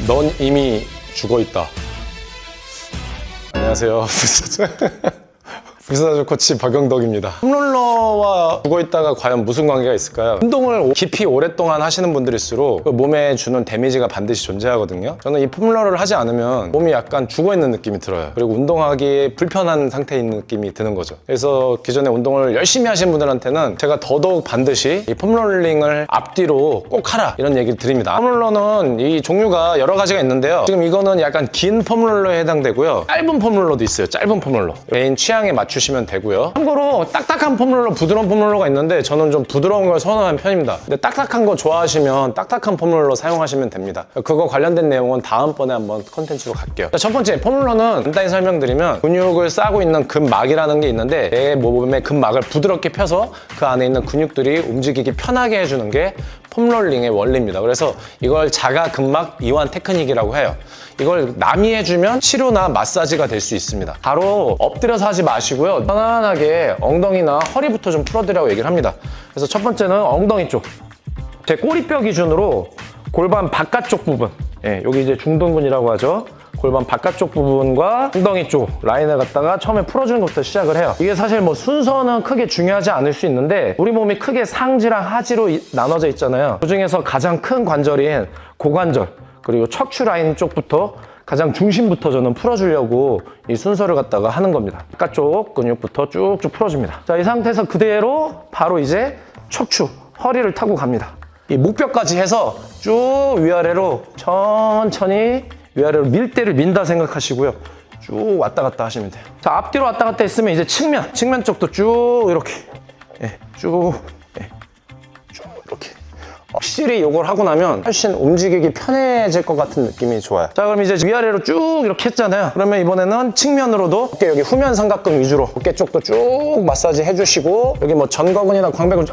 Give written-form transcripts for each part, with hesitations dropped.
넌 이미 죽어있다. 안녕하세요. 불사조 코치 박영덕입니다. 폼롤러와 죽어있다가 과연 무슨 관계가 있을까요? 운동을 깊이 오랫동안 하시는 분들일수록 그 몸에 주는 데미지가 반드시 존재하거든요. 저는 이 폼롤러를 하지 않으면 몸이 약간 죽어있는 느낌이 들어요. 그리고 운동하기에 불편한 상태에 있는 느낌이 드는 거죠. 그래서 기존에 운동을 열심히 하신 분들한테는 제가 더더욱 반드시 이 폼롤링을 앞뒤로 꼭 하라, 이런 얘기를 드립니다. 폼롤러는 이 종류가 여러 가지가 있는데요. 지금 이거는 약간 긴 폼롤러에 해당되고요. 짧은 폼롤러도 있어요. 짧은 폼롤러. 개인 취향에 맞추시면 되고요. 참고로 딱딱한 폼롤러, 부드러운 폼롤러가 있는데 저는 좀 부드러운 걸 선호하는 편입니다. 근데 딱딱한 거 좋아하시면 딱딱한 폼롤러 사용하시면 됩니다. 그거 관련된 내용은 다음번에 한번 컨텐츠로 갈게요. 자, 첫 번째, 폼롤러는 간단히 설명드리면 근육을 싸고 있는 근막이라는 게 있는데 내 몸의 근막을 부드럽게 펴서 그 안에 있는 근육들이 움직이기 편하게 해주는 게 폼롤링의 원리입니다. 그래서 이걸 자가 근막 이완 테크닉이라고 해요. 이걸 남이 해주면 치료나 마사지가 될 수 있습니다. 바로 엎드려서 하지 마시고요. 편안하게 엉덩이나 허리부터 좀 풀어드리라고 얘기를 합니다. 그래서 첫 번째는 엉덩이 쪽. 제 꼬리뼈 기준으로 골반 바깥쪽 부분, 여기 이제 중둔근이라고 하죠. 골반 바깥쪽 부분과 엉덩이 쪽 라인을 갖다가 처음에 풀어주는 것부터 시작을 해요. 이게 사실 뭐 순서는 크게 중요하지 않을 수 있는데 우리 몸이 크게 상지랑 하지로 나눠져 있잖아요. 그중에서 가장 큰 관절인 고관절 그리고 척추 라인 쪽부터 가장 중심부터 저는 풀어주려고 이 순서를 갖다가 하는 겁니다. 바깥쪽 근육부터 쭉쭉 풀어줍니다. 자, 이 상태에서 그대로 바로 이제 척추, 허리를 타고 갑니다. 이 목뼈까지 해서 쭉 위아래로 천천히 위아래로 밀대를 민다 생각하시고요. 쭉 왔다 갔다 하시면 돼요. 자, 앞뒤로 왔다 갔다 했으면 이제 측면 쪽도 쭉 이렇게 쭉 이렇게. 확실히 이걸 하고 나면 훨씬 움직이기 편해질 것 같은 느낌이 좋아요. 자, 그럼 이제 위아래로 쭉 이렇게 했잖아요. 그러면 이번에는 측면으로도 어깨 여기 후면 삼각근 위주로 어깨 쪽도 쭉 마사지 해주시고 여기 뭐 전거근이나 광배근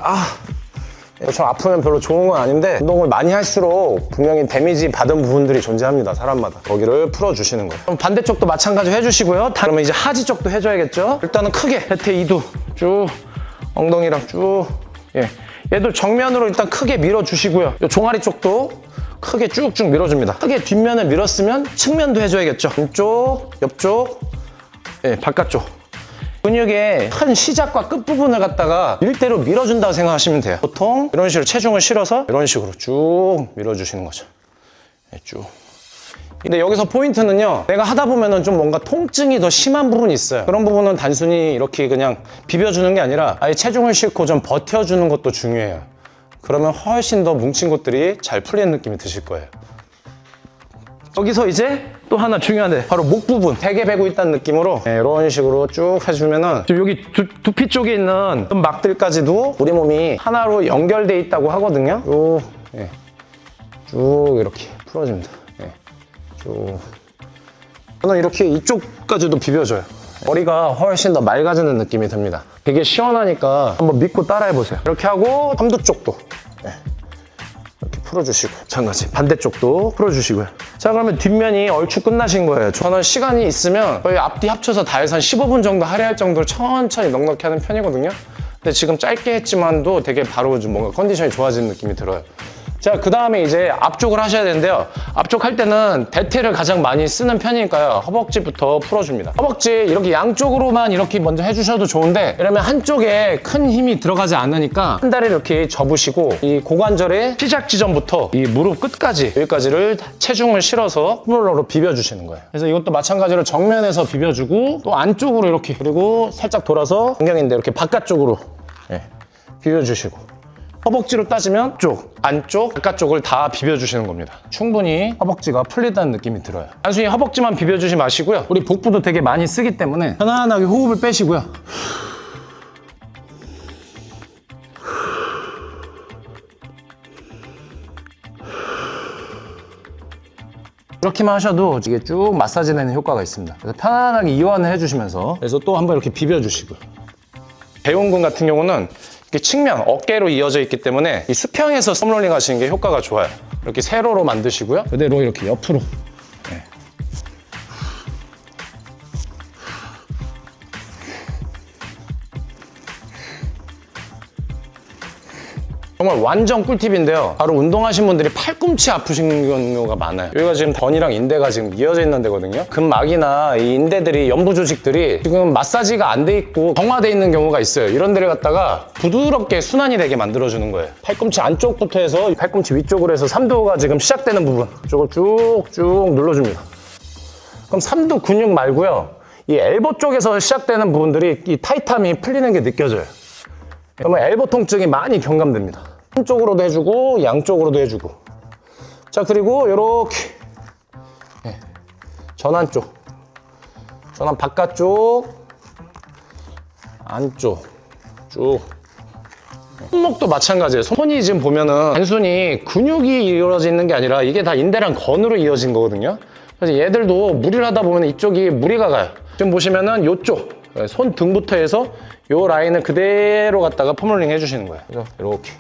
저 아프면 별로 좋은 건 아닌데 운동을 많이 할수록 분명히 데미지 받은 부분들이 존재합니다. 사람마다. 거기를 풀어주시는 거예요. 그럼 반대쪽도 마찬가지로 해주시고요. 그러면 이제 하지 쪽도 해줘야겠죠. 일단은 크게 대퇴 이두 쭉 엉덩이랑 쭉 얘도 정면으로 일단 크게 밀어주시고요. 이 종아리 쪽도 크게 쭉쭉 밀어줍니다. 크게 뒷면을 밀었으면 측면도 해줘야겠죠. 왼쪽, 옆쪽, 바깥쪽. 근육의 큰 시작과 끝부분을 갖다가 밀대로 밀어준다고 생각하시면 돼요. 보통 이런 식으로 체중을 실어서 이런 식으로 쭉 밀어주시는 거죠. 쭉. 근데 여기서 포인트는요, 내가 하다 보면은 좀 뭔가 통증이 더 심한 부분이 있어요. 그런 부분은 단순히 이렇게 그냥 비벼주는 게 아니라 아예 체중을 싣고 좀 버텨주는 것도 중요해요. 그러면 훨씬 더 뭉친 것들이 잘 풀리는 느낌이 드실 거예요. 여기서 이제 또 하나 중요한데 바로 목 부분 되게 베고 있다는 느낌으로 이런 식으로 쭉 해주면은 지금 여기 두피 쪽에 있는 막들까지도 우리 몸이 하나로 연결돼 있다고 하거든요. 쭉 이렇게 풀어줍니다. 쭉. 저는 이렇게 이쪽까지도 비벼줘요. 머리가 훨씬 더 맑아지는 느낌이 듭니다. 되게 시원하니까 한번 믿고 따라해보세요. 이렇게 하고 삼두 쪽도 이렇게 풀어주시고 마찬가지 반대쪽도 풀어주시고요. 자, 그러면 뒷면이 얼추 끝나신 거예요. 저는 시간이 있으면 거의 앞뒤 합쳐서 다 해서 한 15분 정도 할애할 정도로 천천히 넉넉히 하는 편이거든요. 근데 지금 짧게 했지만도 되게 바로 좀 뭔가 컨디션이 좋아지는 느낌이 들어요. 자, 그 다음에 이제 앞쪽을 하셔야 되는데요. 앞쪽 할 때는 대퇴를 가장 많이 쓰는 편이니까요. 허벅지부터 풀어줍니다. 허벅지 이렇게 양쪽으로만 이렇게 먼저 해주셔도 좋은데 이러면 한쪽에 큰 힘이 들어가지 않으니까 한 다리를 이렇게 접으시고 이 고관절의 시작 지점부터 이 무릎 끝까지 여기까지를 체중을 실어서 폼롤러로 비벼주시는 거예요. 그래서 이것도 마찬가지로 정면에서 비벼주고 또 안쪽으로 이렇게 그리고 살짝 돌아서 안경인데 이렇게 바깥쪽으로 비벼주시고 허벅지로 따지면 쪽, 안쪽, 바깥쪽을 다 비벼주시는 겁니다. 충분히 허벅지가 풀린다는 느낌이 들어요. 단순히 허벅지만 비벼주지 마시고요. 우리 복부도 되게 많이 쓰기 때문에 편안하게 호흡을 빼시고요. 이렇게만 하셔도 이게 쭉 마사지 내는 효과가 있습니다. 그래서 편안하게 이완을 해주시면서 그래서 또 한번 이렇게 비벼주시고요. 배운근 같은 경우는 측면, 어깨로 이어져 있기 때문에 이 수평에서 폼롤링 하시는 게 효과가 좋아요. 이렇게 세로로 만드시고요. 그대로 이렇게 옆으로. 정말 완전 꿀팁인데요. 바로 운동하신 분들이 팔꿈치 아프신 경우가 많아요. 여기가 지금 던이랑 인대가 지금 이어져 있는 데거든요. 근막이나 이 인대들이, 연부 조직들이 지금 마사지가 안 돼 있고 정화돼 있는 경우가 있어요. 이런 데를 갖다가 부드럽게 순환이 되게 만들어주는 거예요. 팔꿈치 안쪽부터 해서 팔꿈치 위쪽으로 해서 삼두가 지금 시작되는 부분 이쪽을 쭉쭉 눌러줍니다. 그럼 삼두 근육 말고요, 이 엘보 쪽에서 시작되는 부분들이 이 타이트함이 풀리는 게 느껴져요. 그러면 엘보 통증이 많이 경감됩니다. 한쪽으로도 해주고 양쪽으로도 해주고. 자, 그리고 이렇게 전환 쪽, 전환 바깥쪽, 안쪽 쭉. 손목도 마찬가지예요. 손이 지금 보면은 단순히 근육이 이루어지는 게 아니라 이게 다 인대랑 건으로 이어진 거거든요. 그래서 얘들도 무리를 하다 보면 이쪽이 무리가 가요. 지금 보시면은 이쪽 손 등부터 해서 요 라인을 그대로 갖다가 폼롤링 해주시는 거예요. 그래서 이렇게.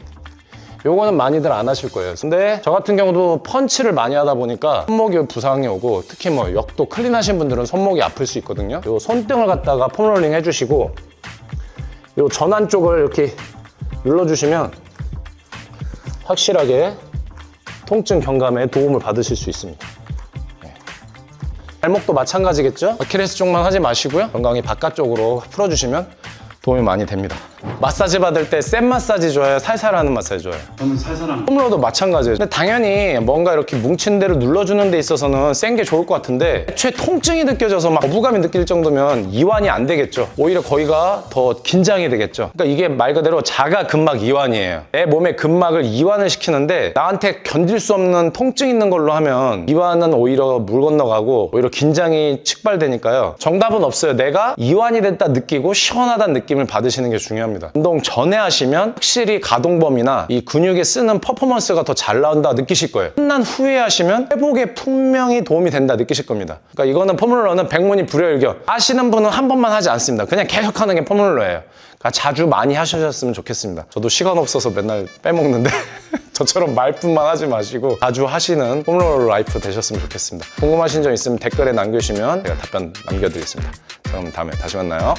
요거는 많이들 안 하실 거예요. 근데 저 같은 경우도 펀치를 많이 하다 보니까 손목이 부상이 오고, 특히 뭐 역도 클린 하신 분들은 손목이 아플 수 있거든요. 요 손등을 갖다가 폼롤링 해주시고 요 전환 쪽을 이렇게 눌러주시면 확실하게 통증 경감에 도움을 받으실 수 있습니다. 발목도 마찬가지겠죠? 아킬레스 쪽만 하지 마시고요, 건강히 바깥쪽으로 풀어주시면 도움이 많이 됩니다. 마사지 받을 때 센 마사지 좋아요? 살살 하는 마사지 좋아요? 저는 살살한 폼롤러도 마찬가지예요. 근데 당연히 뭔가 이렇게 뭉친 데를 눌러주는 데 있어서는 센 게 좋을 것 같은데, 애초에 통증이 느껴져서 막 거부감이 느낄 정도면 이완이 안 되겠죠. 오히려 거기가 더 긴장이 되겠죠. 그러니까 이게 말 그대로 자가 근막 이완이에요. 내 몸의 근막을 이완을 시키는데 나한테 견딜 수 없는 통증 있는 걸로 하면 이완은 오히려 물 건너가고 오히려 긴장이 촉발되니까요. 정답은 없어요. 내가 이완이 됐다 느끼고 시원하다는 느낌을 받으시는 게 중요합니다. 운동 전에 하시면 확실히 가동범위나 이 근육에 쓰는 퍼포먼스가 더 잘 나온다 느끼실 거예요. 끝난 후에 하시면 회복에 분명히 도움이 된다 느끼실 겁니다. 그러니까 이거는 폼롤러는 백문이 불여일견. 하시는 분은 한 번만 하지 않습니다. 그냥 계속 하는 게 폼롤러예요. 그러니까 자주 많이 하셨으면 좋겠습니다. 저도 시간 없어서 맨날 빼먹는데 저처럼 말뿐만 하지 마시고 자주 하시는 폼롤러 라이프 되셨으면 좋겠습니다. 궁금하신 점 있으면 댓글에 남겨주시면 제가 답변 남겨드리겠습니다. 그럼 다음에 다시 만나요.